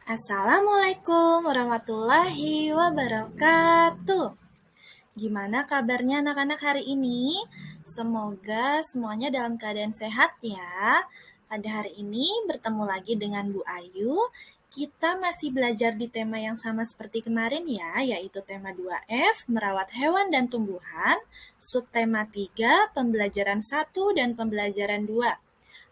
Assalamualaikum warahmatullahi wabarakatuh. Gimana kabarnya anak-anak hari ini? Semoga semuanya dalam keadaan sehat ya. Pada hari ini bertemu lagi dengan Bu Ayu. Kita masih belajar di tema yang sama seperti kemarin ya, yaitu tema 2F, merawat hewan dan tumbuhan, subtema 3, pembelajaran 1 dan pembelajaran 2.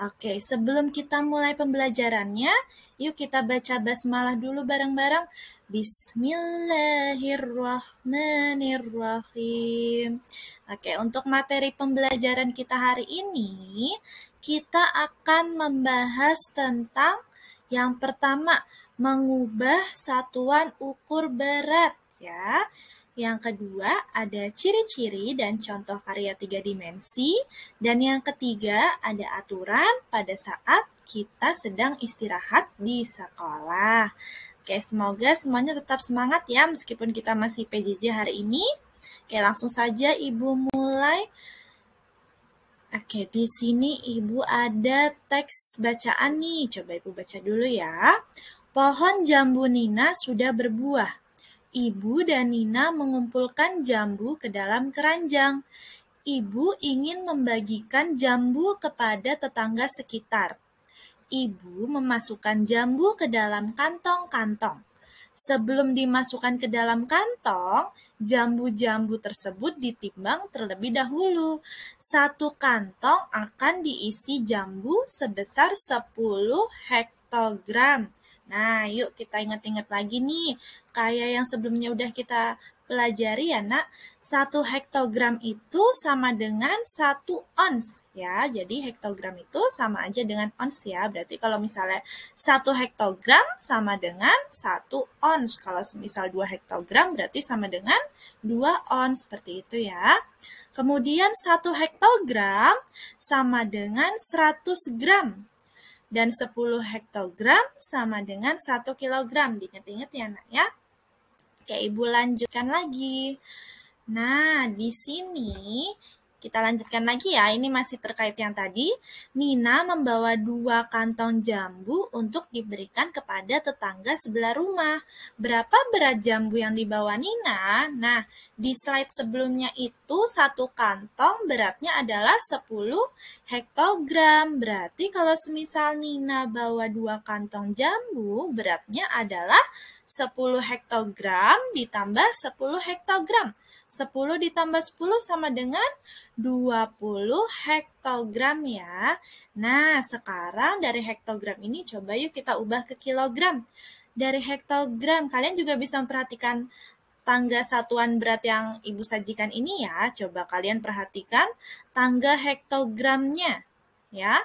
Oke, sebelum kita mulai pembelajarannya, yuk kita baca basmalah dulu bareng-bareng. Bismillahirrahmanirrahim. Oke, untuk materi pembelajaran kita hari ini, kita akan membahas tentang yang pertama, mengubah satuan ukur berat ya. Yang kedua, ada ciri-ciri dan contoh karya 3 dimensi. Dan yang ketiga, ada aturan pada saat kita sedang istirahat di sekolah. Oke, semoga semuanya tetap semangat ya meskipun kita masih PJJ hari ini. Oke, langsung saja Ibu mulai. Oke, di sini Ibu ada teks bacaan nih. Coba Ibu baca dulu ya. Pohon jambu Nina sudah berbuah. Ibu dan Nina mengumpulkan jambu ke dalam keranjang. Ibu ingin membagikan jambu kepada tetangga sekitar. Ibu memasukkan jambu ke dalam kantong-kantong. Sebelum dimasukkan ke dalam kantong, jambu-jambu tersebut ditimbang terlebih dahulu. Satu kantong akan diisi jambu sebesar 10 hektogram. Nah, yuk kita ingat-ingat lagi nih, kayak yang sebelumnya udah kita pelajari ya nak, 1 hektogram itu sama dengan 1 ons ya. Jadi hektogram itu sama aja dengan ons ya. Berarti kalau misalnya 1 hektogram sama dengan 1 ons. Kalau misal 2 hektogram berarti sama dengan 2 ons. Seperti itu ya. Kemudian 1 hektogram sama dengan 100 gram. Dan 10 hektogram sama dengan 1 kilogram. Diingat-ingat ya nak ya. Oke, Ibu lanjutkan lagi. Nah, di sini kita lanjutkan lagi ya. Ini masih terkait yang tadi. Nina membawa 2 kantong jambu untuk diberikan kepada tetangga sebelah rumah. Berapa berat jambu yang dibawa Nina? Nah, di slide sebelumnya itu 1 kantong beratnya adalah 10 hektogram. Berarti kalau semisal Nina bawa 2 kantong jambu, beratnya adalah 10 hektogram ditambah 10 hektogram. 10 ditambah 10 sama dengan 20 hektogram ya. Nah, sekarang dari hektogram ini coba yuk kita ubah ke kilogram. Dari hektogram, kalian juga bisa memperhatikan tangga satuan berat yang Ibu sajikan ini ya. Coba kalian perhatikan tangga hektogramnya ya.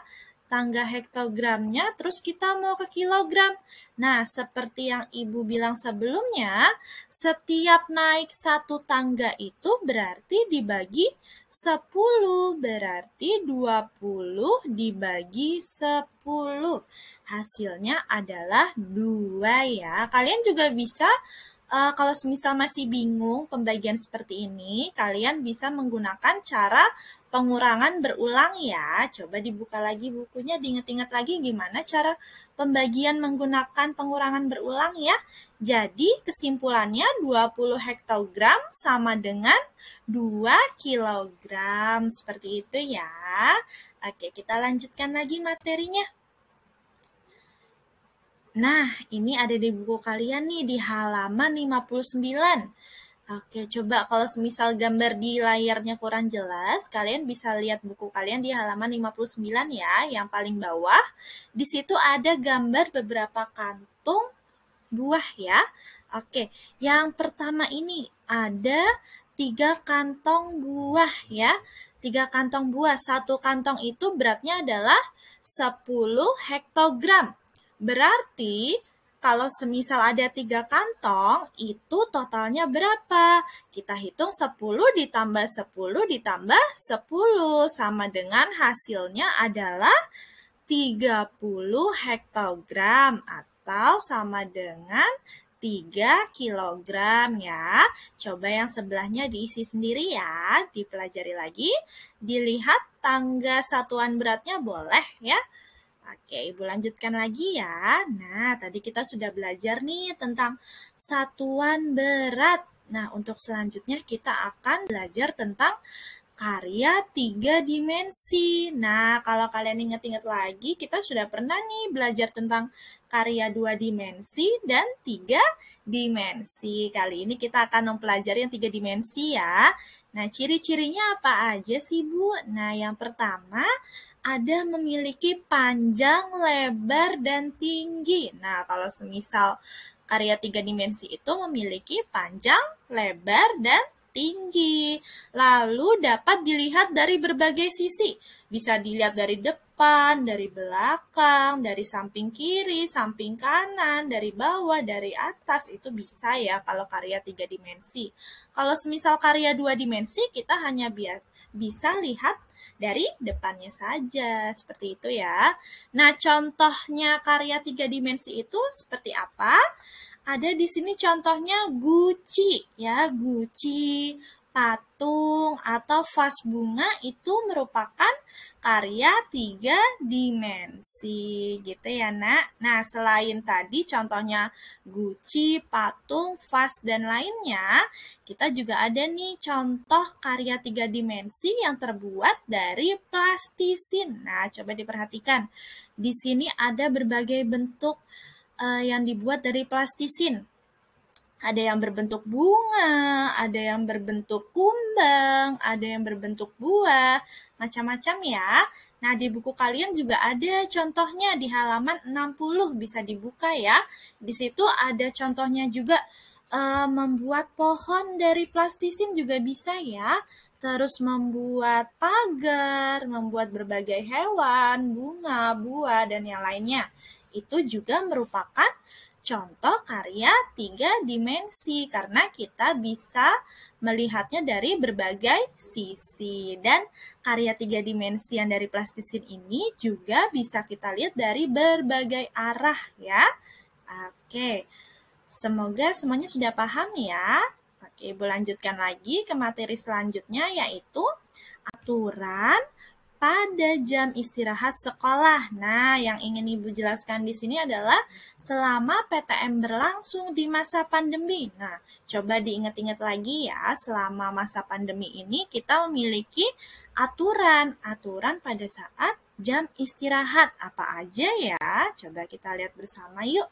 Tangga hektogramnya, terus kita mau ke kilogram. Nah, seperti yang Ibu bilang sebelumnya, setiap naik 1 tangga itu berarti dibagi 10, berarti 20 dibagi 10. Hasilnya adalah 2 ya. Kalian juga bisa, kalau misal masih bingung pembagian seperti ini, kalian bisa menggunakan cara pengurangan berulang ya. Coba dibuka lagi bukunya, diingat-ingat lagi gimana cara pembagian menggunakan pengurangan berulang ya. Jadi kesimpulannya 20 hektogram sama dengan 2 kilogram. Seperti itu ya. Oke, kita lanjutkan lagi materinya. Nah, ini ada di buku kalian nih di halaman 59. Oke, coba kalau misal gambar di layarnya kurang jelas, kalian bisa lihat buku kalian di halaman 59 ya, yang paling bawah. Di situ ada gambar beberapa kantung buah ya. Oke, yang pertama ini ada 3 kantong buah ya. 3 kantong buah, 1 kantong itu beratnya adalah 10 hektogram. Berarti kalau semisal ada 3 kantong, itu totalnya berapa? Kita hitung 10 ditambah 10 ditambah 10. Sama dengan hasilnya adalah 30 hektogram atau sama dengan 3 kilogram ya. Coba yang sebelahnya diisi sendiri ya, dipelajari lagi. Dilihat tangga satuan beratnya boleh ya. Oke, Ibu lanjutkan lagi ya. Nah, tadi kita sudah belajar nih tentang satuan berat. Nah, untuk selanjutnya kita akan belajar tentang karya 3 dimensi. Nah, kalau kalian ingat-ingat lagi, kita sudah pernah nih belajar tentang karya 2 dimensi dan 3 dimensi. Kali ini kita akan mempelajari yang 3 dimensi ya. Nah, ciri-cirinya apa aja sih, Bu? Nah, yang pertama ada memiliki panjang, lebar, dan tinggi. Nah, kalau semisal karya 3 dimensi itu memiliki panjang, lebar, dan tinggi. Lalu dapat dilihat dari berbagai sisi. Bisa dilihat dari depan, dari belakang, dari samping kiri, samping kanan, dari bawah, dari atas. Itu bisa ya kalau karya 3 dimensi. Kalau semisal karya 2 dimensi, kita hanya bisa lihat dari depannya saja, seperti itu ya. Nah, contohnya karya 3 dimensi itu seperti apa? Ada di sini contohnya guci, ya, guci, patung, atau vas bunga itu merupakan karya 3 dimensi, gitu ya, Nak. Nah, selain tadi contohnya guci, patung, vas, dan lainnya, kita juga ada nih contoh karya 3 dimensi yang terbuat dari plastisin. Nah, coba diperhatikan. Di sini ada berbagai bentuk yang dibuat dari plastisin. Ada yang berbentuk bunga, ada yang berbentuk kumbang, ada yang berbentuk buah, macam-macam ya. Nah, di buku kalian juga ada contohnya di halaman 60, bisa dibuka ya. Di situ ada contohnya juga membuat pohon dari plastisin juga bisa ya. Terus membuat pagar, membuat berbagai hewan, bunga, buah, dan yang lainnya. Itu juga merupakan contoh karya 3 dimensi karena kita bisa melihatnya dari berbagai sisi. Dan karya 3 dimensi yang dari plastisin ini juga bisa kita lihat dari berbagai arah ya. Oke, semoga semuanya sudah paham ya. Oke, Ibu lanjutkan lagi ke materi selanjutnya yaitu aturan pada jam istirahat sekolah. Nah, yang ingin Ibu jelaskan di sini adalah selama PTM berlangsung di masa pandemi. Nah, coba diingat-ingat lagi ya, selama masa pandemi ini kita memiliki aturan pada saat jam istirahat. Apa aja ya? Coba kita lihat bersama yuk.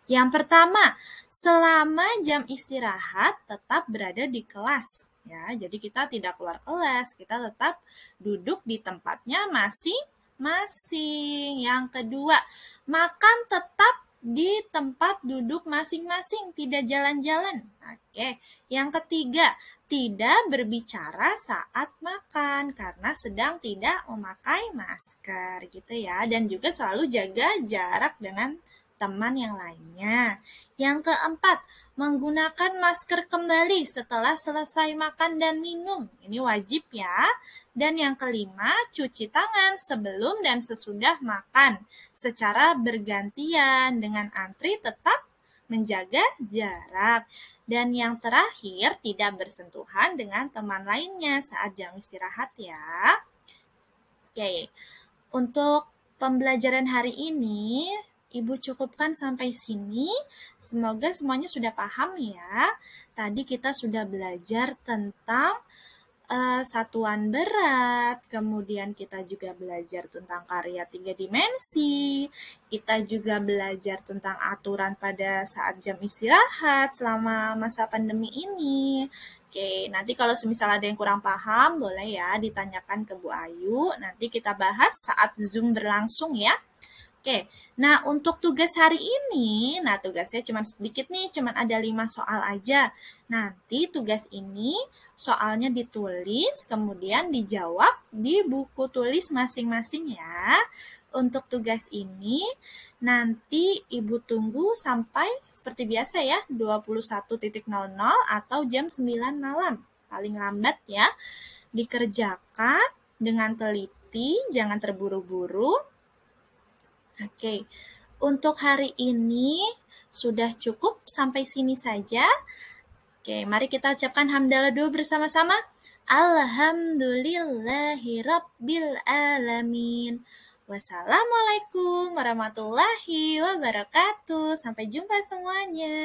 Yang pertama, selama jam istirahat tetap berada di kelas. Ya, jadi kita tidak keluar kelas, kita tetap duduk di tempatnya masing-masing. Yang kedua, makan tetap di tempat duduk masing-masing, tidak jalan-jalan. Oke. Yang ketiga, tidak berbicara saat makan karena sedang tidak memakai masker gitu ya, dan juga selalu jaga jarak dengan teman yang lainnya. Yang keempat, menggunakan masker kembali setelah selesai makan dan minum. Ini wajib ya. Dan yang kelima, cuci tangan sebelum dan sesudah makan secara bergantian dengan antri tetap menjaga jarak. Dan yang terakhir, tidak bersentuhan dengan teman lainnya saat jam istirahat ya. Oke, untuk pembelajaran hari ini Ibu cukupkan sampai sini. Semoga semuanya sudah paham ya. Tadi kita sudah belajar tentang satuan berat, kemudian kita juga belajar tentang karya 3 dimensi, kita juga belajar tentang aturan pada saat jam istirahat selama masa pandemi ini. Oke, nanti kalau semisal ada yang kurang paham, boleh ya ditanyakan ke Bu Ayu. Nanti kita bahas saat Zoom berlangsung ya. Oke, nah untuk tugas hari ini, nah tugasnya cuma sedikit nih, cuma ada 5 soal aja. Nanti tugas ini soalnya ditulis, kemudian dijawab di buku tulis masing-masing ya. Untuk tugas ini, nanti Ibu tunggu sampai seperti biasa ya, 21.00 atau jam 9 malam. Paling lambat ya, dikerjakan dengan teliti, jangan terburu-buru. Oke, untuk hari ini sudah cukup sampai sini saja. Oke, mari kita ucapkan hamdalah dulu bersama-sama. Alhamdulillahirabbil alamin. Wassalamualaikum warahmatullahi wabarakatuh. Sampai jumpa semuanya.